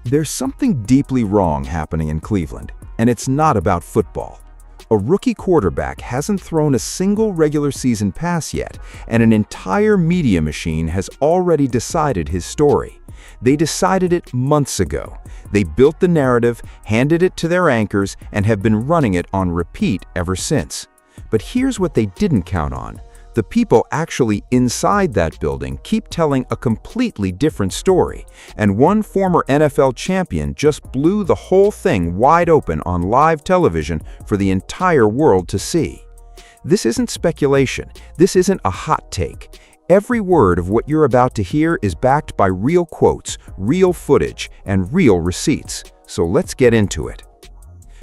There's something deeply wrong happening in Cleveland, and it's not about football. A rookie quarterback hasn't thrown a single regular season pass yet, and an entire media machine has already decided his story. They decided it months ago. They built the narrative, handed it to their anchors, and have been running it on repeat ever since. But here's what they didn't count on. The people actually inside that building keep telling a completely different story, and one former NFL champion just blew the whole thing wide open on live television for the entire world to see. This isn't speculation. This isn't a hot take. Every word of what you're about to hear is backed by real quotes, real footage, and real receipts. So let's get into it.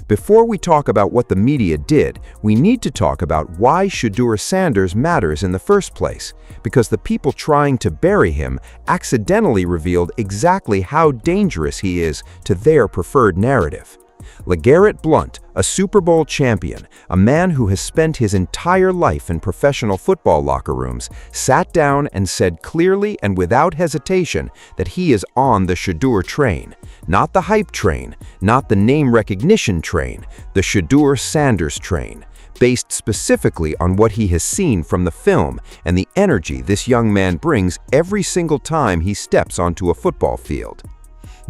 Before we talk about what the media did, we need to talk about why Shedeur Sanders matters in the first place, because the people trying to bury him accidentally revealed exactly how dangerous he is to their preferred narrative. LeGarrette Blount, a Super Bowl champion, a man who has spent his entire life in professional football locker rooms, sat down and said clearly and without hesitation that he is on the Shedeur train. Not the hype train, not the name recognition train, the Shedeur Sanders train, based specifically on what he has seen from the film and the energy this young man brings every single time he steps onto a football field.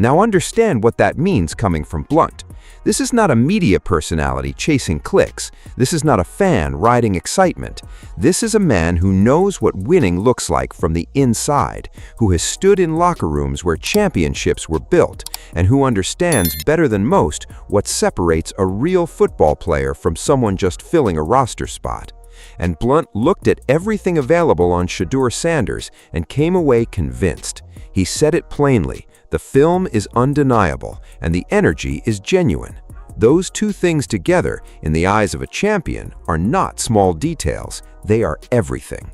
Now understand what that means coming from Blount. This is not a media personality chasing clicks. This is not a fan riding excitement. This is a man who knows what winning looks like from the inside, who has stood in locker rooms where championships were built, and who understands better than most what separates a real football player from someone just filling a roster spot. And Blount looked at everything available on Shedeur Sanders and came away convinced. He said it plainly. The film is undeniable, and the energy is genuine. Those two things together, in the eyes of a champion, are not small details. They are everything.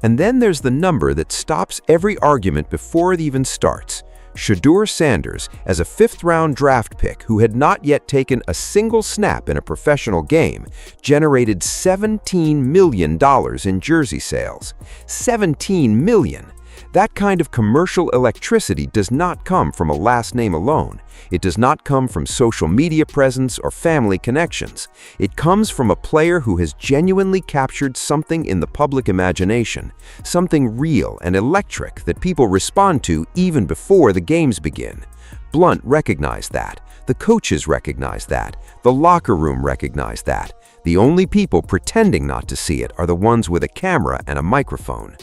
And then there's the number that stops every argument before it even starts. Shedeur Sanders, as a fifth-round draft pick who had not yet taken a single snap in a professional game, generated $17 million in jersey sales. $17 million! That kind of commercial electricity does not come from a last name alone. It does not come from social media presence or family connections. It comes from a player who has genuinely captured something in the public imagination, something real and electric that people respond to even before the games begin. Blount recognized that. The coaches recognized that. The locker room recognized that. The only people pretending not to see it are the ones with a camera and a microphone.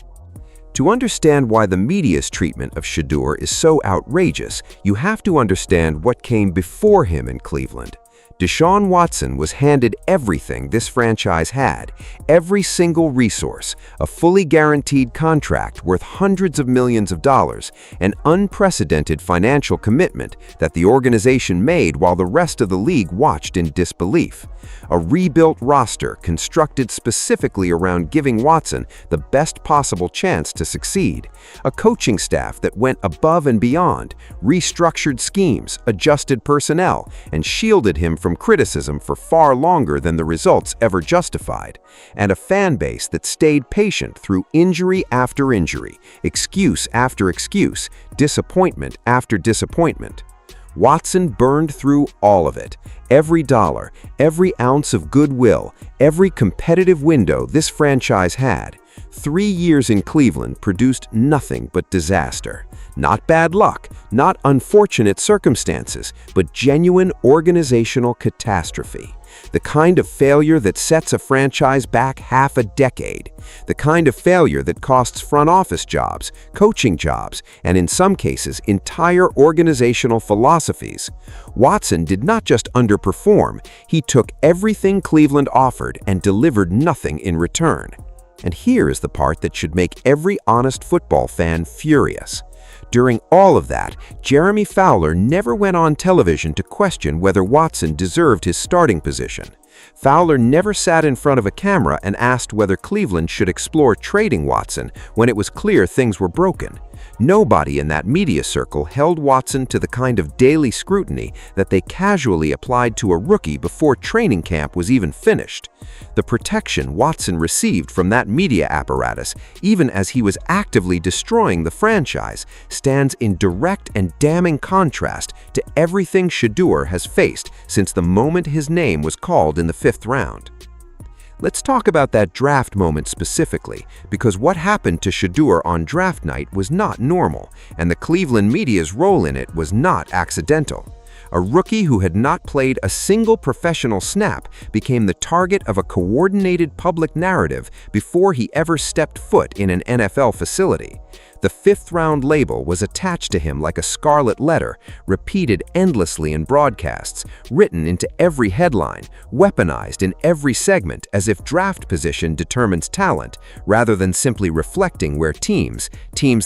To understand why the media's treatment of Shedeur is so outrageous, you have to understand what came before him in Cleveland. Deshaun Watson was handed everything this franchise had, every single resource, a fully guaranteed contract worth hundreds of millions of dollars, an unprecedented financial commitment that the organization made while the rest of the league watched in disbelief. A rebuilt roster constructed specifically around giving Watson the best possible chance to succeed. A coaching staff that went above and beyond, restructured schemes, adjusted personnel, and shielded him from criticism for far longer than the results ever justified. And a fan base that stayed patient through injury after injury, excuse after excuse, disappointment after disappointment. Watson burned through all of it. Every dollar, every ounce of goodwill, every competitive window this franchise had. 3 years in Cleveland produced nothing but disaster. Not bad luck, not unfortunate circumstances, but genuine organizational catastrophe. The kind of failure that sets a franchise back half a decade. The kind of failure that costs front office jobs, coaching jobs, and in some cases, entire organizational philosophies. Watson did not just underperform, he took everything Cleveland offered and delivered nothing in return. And here is the part that should make every honest football fan furious. During all of that, Jeremy Fowler never went on television to question whether Watson deserved his starting position. Fowler never sat in front of a camera and asked whether Cleveland should explore trading Watson when it was clear things were broken. Nobody in that media circle held Watson to the kind of daily scrutiny that they casually applied to a rookie before training camp was even finished. The protection Watson received from that media apparatus, even as he was actively destroying the franchise, stands in direct and damning contrast to everything Shedeur has faced since the moment his name was called in the 5th round. Let's talk about that draft moment specifically, because what happened to Shedeur on draft night was not normal, and the Cleveland media's role in it was not accidental. A rookie who had not played a single professional snap became the target of a coordinated public narrative before he ever stepped foot in an NFL facility. The 5th round label was attached to him like a scarlet letter, repeated endlessly in broadcasts, written into every headline, weaponized in every segment as if draft position determines talent, rather than simply reflecting where teams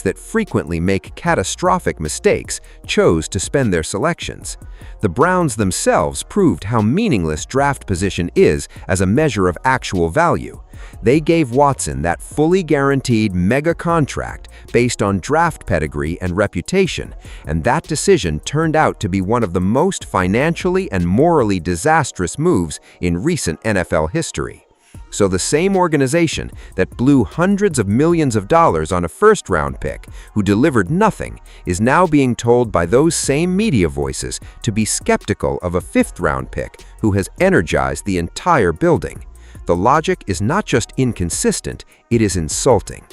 that frequently make catastrophic mistakes, chose to spend their selections. The Browns themselves proved how meaningless draft position is as a measure of actual value. They gave Watson that fully guaranteed mega contract based on draft pedigree and reputation, and that decision turned out to be one of the most financially and morally disastrous moves in recent NFL history. So the same organization that blew hundreds of millions of dollars on a 1st-round pick, who delivered nothing, is now being told by those same media voices to be skeptical of a 5th-round pick who has energized the entire building. The logic is not just inconsistent, it is insulting.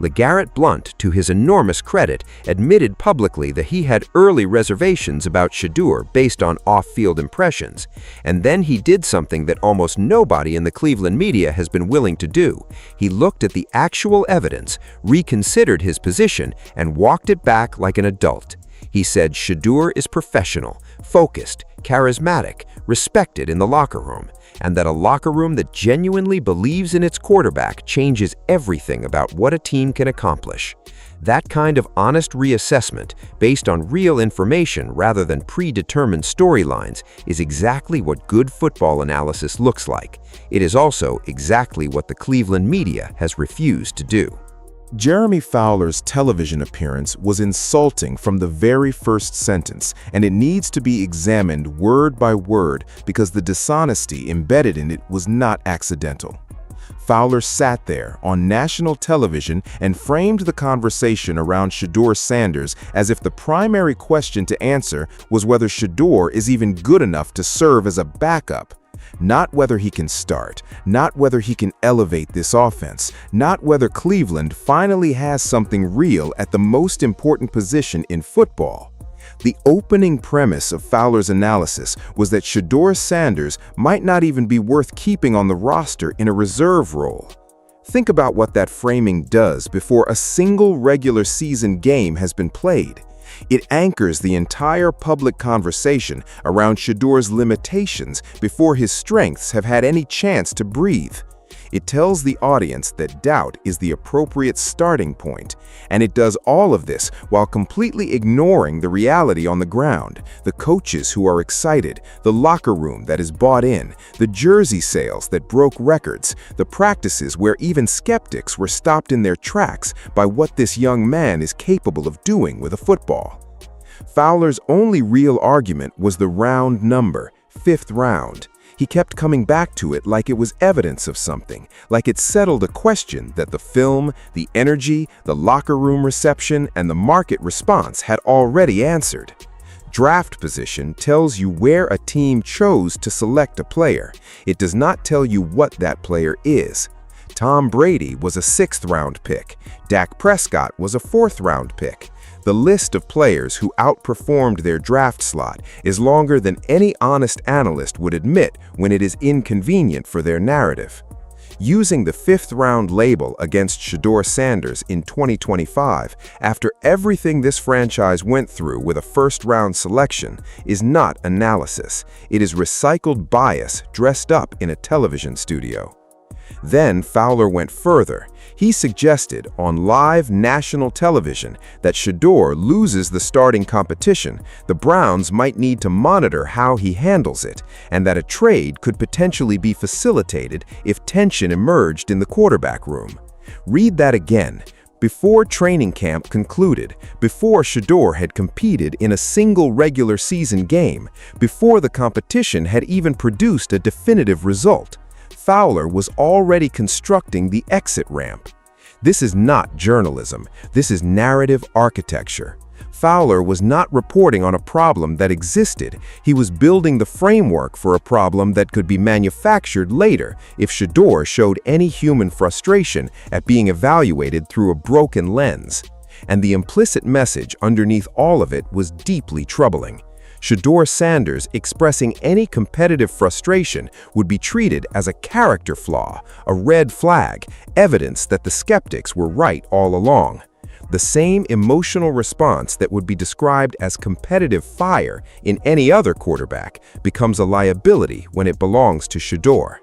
LeGarrette Blount, to his enormous credit, admitted publicly that he had early reservations about Shedeur based on off-field impressions, and then he did something that almost nobody in the Cleveland media has been willing to do. He looked at the actual evidence, reconsidered his position, and walked it back like an adult. He said Shedeur is professional, focused, charismatic, respected in the locker room, and that a locker room that genuinely believes in its quarterback changes everything about what a team can accomplish. That kind of honest reassessment, based on real information rather than predetermined storylines, is exactly what good football analysis looks like. It is also exactly what the Cleveland media has refused to do. Jeremy Fowler's television appearance was insulting from the very first sentence, and it needs to be examined word by word because the dishonesty embedded in it was not accidental. Fowler sat there on national television and framed the conversation around Shedeur Sanders as if the primary question to answer was whether Shedeur is even good enough to serve as a backup. Not whether he can start, not whether he can elevate this offense, not whether Cleveland finally has something real at the most important position in football. The opening premise of Fowler's analysis was that Shedeur Sanders might not even be worth keeping on the roster in a reserve role. Think about what that framing does before a single regular season game has been played. It anchors the entire public conversation around Shedeur's limitations before his strengths have had any chance to breathe. It tells the audience that doubt is the appropriate starting point, and it does all of this while completely ignoring the reality on the ground, the coaches who are excited, the locker room that is bought in, the jersey sales that broke records, the practices where even skeptics were stopped in their tracks by what this young man is capable of doing with a football. Fowler's only real argument was the round number, 5th round. He kept coming back to it like it was evidence of something, like it settled a question that the film, the energy, the locker room reception, and the market response had already answered. Draft position tells you where a team chose to select a player. It does not tell you what that player is. Tom Brady was a 6th round pick. Dak Prescott was a 4th round pick. The list of players who outperformed their draft slot is longer than any honest analyst would admit when it is inconvenient for their narrative. Using the 5th round label against Shedeur Sanders in 2025, after everything this franchise went through with a 1st round selection, is not analysis. It is recycled bias dressed up in a television studio. Then Fowler went further. He suggested on live national television that Shedeur loses the starting competition, the Browns might need to monitor how he handles it, and that a trade could potentially be facilitated if tension emerged in the quarterback room. Read that again. Before training camp concluded, before Shedeur had competed in a single regular season game, before the competition had even produced a definitive result, Fowler was already constructing the exit ramp. This is not journalism, this is narrative architecture. Fowler was not reporting on a problem that existed, he was building the framework for a problem that could be manufactured later if Shedeur showed any human frustration at being evaluated through a broken lens. And the implicit message underneath all of it was deeply troubling. Shedeur Sanders expressing any competitive frustration would be treated as a character flaw, a red flag, evidence that the skeptics were right all along. The same emotional response that would be described as competitive fire in any other quarterback becomes a liability when it belongs to Shedeur.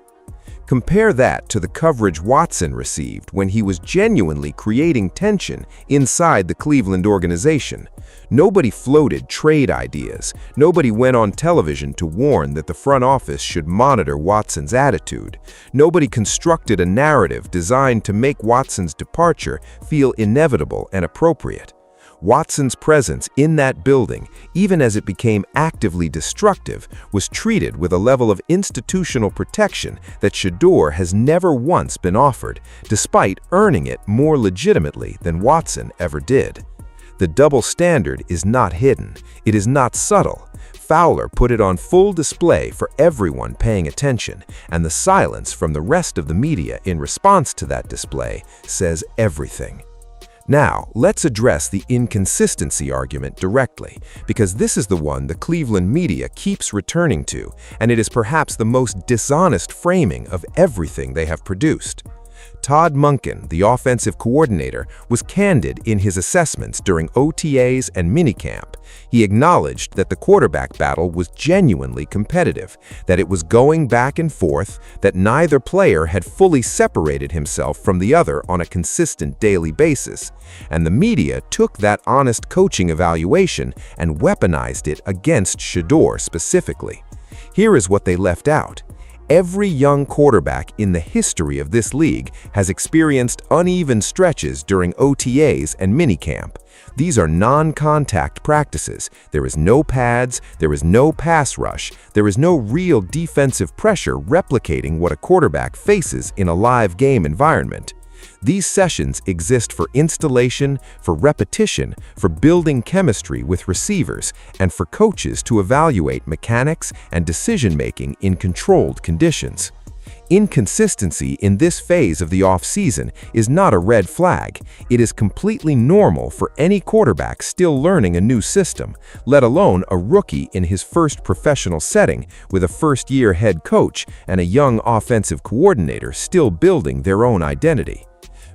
Compare that to the coverage Watson received when he was genuinely creating tension inside the Cleveland organization. Nobody floated trade ideas. Nobody went on television to warn that the front office should monitor Watson's attitude. Nobody constructed a narrative designed to make Watson's departure feel inevitable and appropriate. Watson's presence in that building, even as it became actively destructive, was treated with a level of institutional protection that Shedeur has never once been offered, despite earning it more legitimately than Watson ever did. The double standard is not hidden. It is not subtle. Fowler put it on full display for everyone paying attention, and the silence from the rest of the media in response to that display says everything. Now, let's address the inconsistency argument directly, because this is the one the Cleveland media keeps returning to, and it is perhaps the most dishonest framing of everything they have produced. Todd Monken, the offensive coordinator, was candid in his assessments during OTAs and minicamp. He acknowledged that the quarterback battle was genuinely competitive, that it was going back and forth, that neither player had fully separated himself from the other on a consistent daily basis, and the media took that honest coaching evaluation and weaponized it against Shedeur specifically. Here is what they left out. Every young quarterback in the history of this league has experienced uneven stretches during OTAs and minicamp. These are non-contact practices. There is no pads, there is no pass rush, there is no real defensive pressure replicating what a quarterback faces in a live game environment. These sessions exist for installation, for repetition, for building chemistry with receivers, and for coaches to evaluate mechanics and decision-making in controlled conditions. Inconsistency in this phase of the off-season is not a red flag. It is completely normal for any quarterback still learning a new system, let alone a rookie in his first professional setting with a first-year head coach and a young offensive coordinator still building their own identity.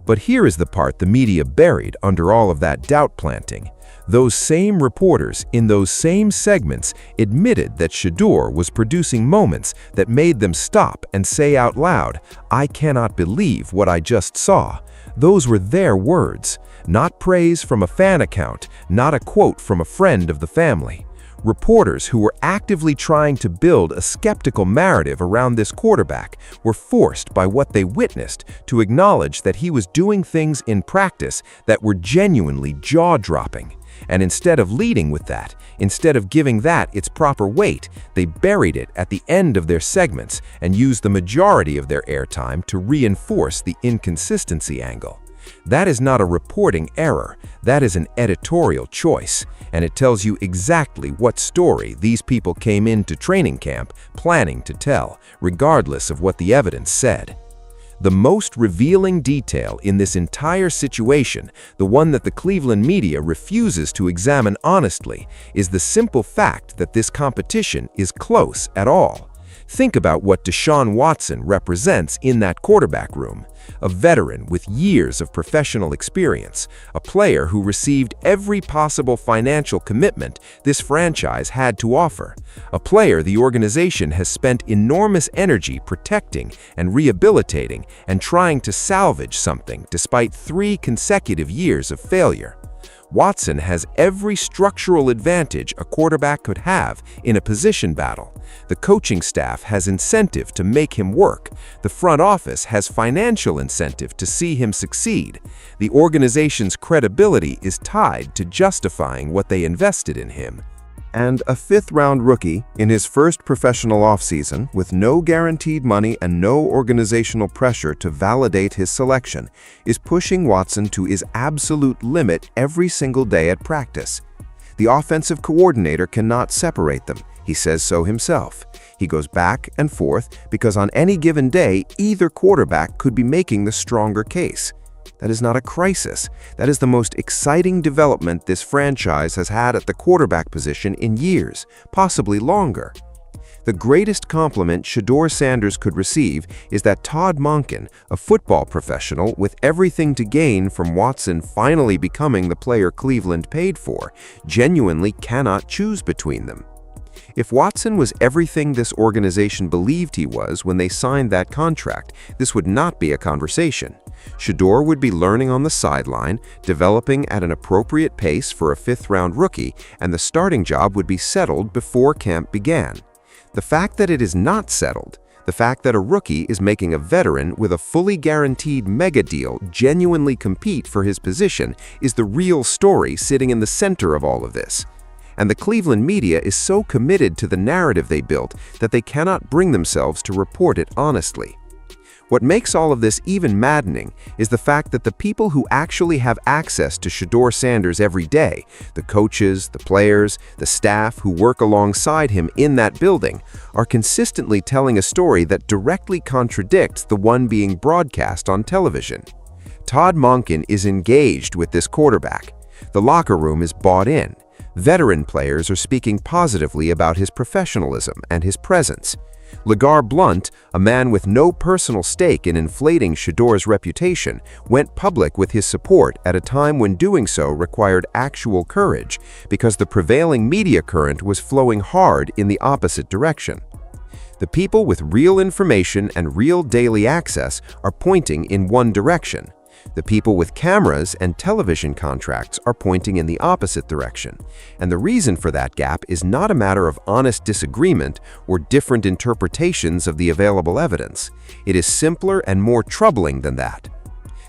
But here is the part the media buried under all of that doubt planting. Those same reporters in those same segments admitted that Shedeur was producing moments that made them stop and say out loud, "I cannot believe what I just saw." Those were their words, not praise from a fan account, not a quote from a friend of the family. Reporters who were actively trying to build a skeptical narrative around this quarterback were forced by what they witnessed to acknowledge that he was doing things in practice that were genuinely jaw-dropping. And instead of leading with that, instead of giving that its proper weight, they buried it at the end of their segments and used the majority of their airtime to reinforce the inconsistency angle. That is not a reporting error, that is an editorial choice, and it tells you exactly what story these people came into training camp planning to tell, regardless of what the evidence said. The most revealing detail in this entire situation, the one that the Cleveland media refuses to examine honestly, is the simple fact that this competition is close at all. Think about what Deshaun Watson represents in that quarterback room. A veteran with years of professional experience, a player who received every possible financial commitment this franchise had to offer, a player the organization has spent enormous energy protecting and rehabilitating and trying to salvage something despite 3 consecutive years of failure. Watson has every structural advantage a quarterback could have in a position battle. The coaching staff has incentive to make him work. The front office has financial incentive to see him succeed. The organization's credibility is tied to justifying what they invested in him. And a fifth-round rookie in his first professional offseason with no guaranteed money and no organizational pressure to validate his selection is pushing Watson to his absolute limit every single day at practice. The offensive coordinator cannot separate them. He says so himself. He goes back and forth because on any given day, either quarterback could be making the stronger case. That is not a crisis. That is the most exciting development this franchise has had at the quarterback position in years, possibly longer. The greatest compliment Shedeur Sanders could receive is that Todd Monken, a football professional with everything to gain from Watson finally becoming the player Cleveland paid for, genuinely cannot choose between them. If Watson was everything this organization believed he was when they signed that contract, this would not be a conversation. Shedeur would be learning on the sideline, developing at an appropriate pace for a fifth-round rookie, and the starting job would be settled before camp began. The fact that it is not settled, the fact that a rookie is making a veteran with a fully guaranteed mega deal genuinely compete for his position is the real story sitting in the center of all of this. And the Cleveland media is so committed to the narrative they built that they cannot bring themselves to report it honestly. What makes all of this even maddening is the fact that the people who actually have access to Shedeur Sanders every day, the coaches, the players, the staff who work alongside him in that building, are consistently telling a story that directly contradicts the one being broadcast on television. Todd Monken is engaged with this quarterback. The locker room is bought in. Veteran players are speaking positively about his professionalism and his presence. LeGarrette Blount, a man with no personal stake in inflating Shedeur's reputation, went public with his support at a time when doing so required actual courage because the prevailing media current was flowing hard in the opposite direction. The people with real information and real daily access are pointing in one direction. The people with cameras and television contracts are pointing in the opposite direction. And the reason for that gap is not a matter of honest disagreement or different interpretations of the available evidence. It is simpler and more troubling than that.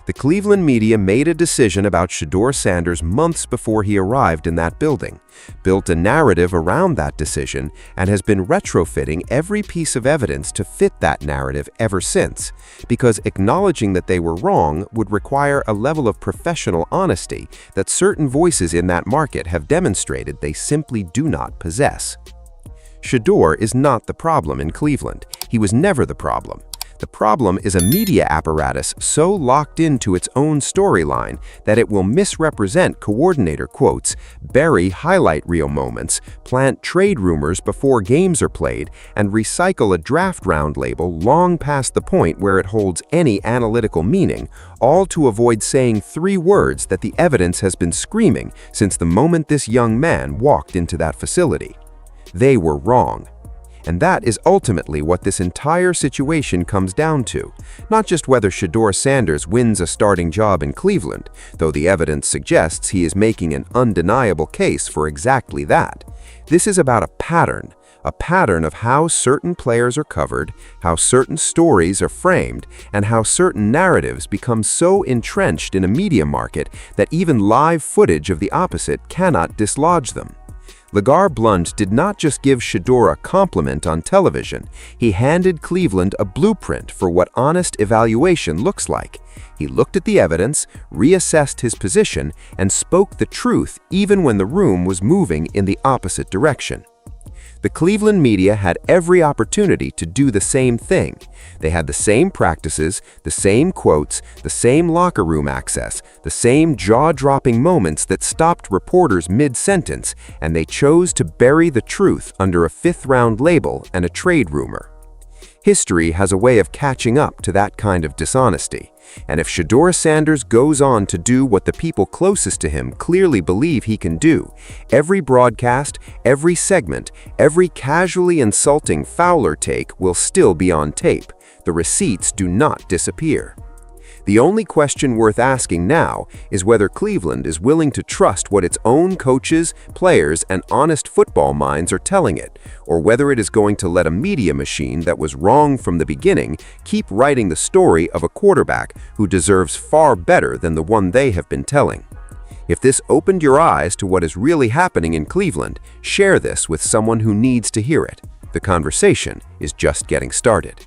The Cleveland media made a decision about Shedeur Sanders months before he arrived in that building, built a narrative around that decision, and has been retrofitting every piece of evidence to fit that narrative ever since, because acknowledging that they were wrong would require a level of professional honesty that certain voices in that market have demonstrated they simply do not possess. Shedeur is not the problem in Cleveland. He was never the problem. The problem is a media apparatus so locked into its own storyline that it will misrepresent coordinator quotes, bury highlight reel moments, plant trade rumors before games are played, and recycle a draft round label long past the point where it holds any analytical meaning, all to avoid saying 3 words that the evidence has been screaming since the moment this young man walked into that facility. They were wrong. And that is ultimately what this entire situation comes down to, not just whether Shedeur Sanders wins a starting job in Cleveland, though the evidence suggests he is making an undeniable case for exactly that. This is about a pattern of how certain players are covered, how certain stories are framed, and how certain narratives become so entrenched in a media market that even live footage of the opposite cannot dislodge them. LeGarrette Blount did not just give Shedeur a compliment on television, he handed Cleveland a blueprint for what honest evaluation looks like. He looked at the evidence, reassessed his position, and spoke the truth even when the room was moving in the opposite direction. The Cleveland media had every opportunity to do the same thing. They had the same practices, the same quotes, the same locker room access, the same jaw-dropping moments that stopped reporters mid-sentence, and they chose to bury the truth under a fifth-round label and a trade rumor. History has a way of catching up to that kind of dishonesty, and if Shedeur Sanders goes on to do what the people closest to him clearly believe he can do, every broadcast, every segment, every casually insulting Fowler take will still be on tape. The receipts do not disappear. The only question worth asking now is whether Cleveland is willing to trust what its own coaches, players, and honest football minds are telling it, or whether it is going to let a media machine that was wrong from the beginning keep writing the story of a quarterback who deserves far better than the one they have been telling. If this opened your eyes to what is really happening in Cleveland, share this with someone who needs to hear it. The conversation is just getting started.